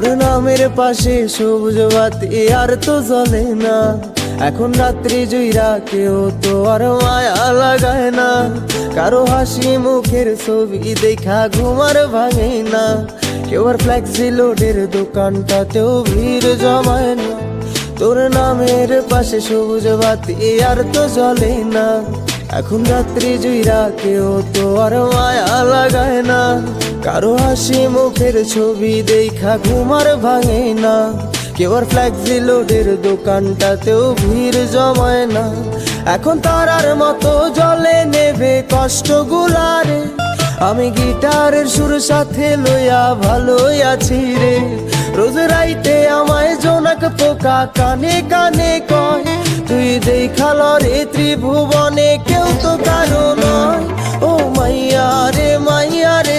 তোর নামের পাশে সবুজ বাতি আর তো জ্বলে না। এখন রাত্রি জুইরা কেউ তো আর মায়া লাগায় না। কারো হাসি মুখের ছবি দেখা ঘুমার ভাঙে না। কেউ আর ফ্লেক্সি লোডের দোকানটাতেও ভিড় জমায় না। তোর নামের পাশে সবুজ বাতি আর তো জ্বলে না। এখন রাত্রি জুইরা কেউ তো আর মায়া লাগায় না। কারো হাসি মুখের ছবি দেখা ঘুমার ভাঙে না। কেউ আর ফ্লেক্সি লোডের দোকানটাতেও ভিড় জমায় না। এখন তারার মতো জলে নেবে কষ্ট গুলারে। আমি গিটারের সুর সাথে লইয়া ভালোই আছি রে। রোজ রাইতে আমায় জোনাক পোকা কানে কানে কয়, তুই দেখাল রে ত্রিভুবনে কেউ তো কারো নয়। ও মাইয়া রে মাইয়া রে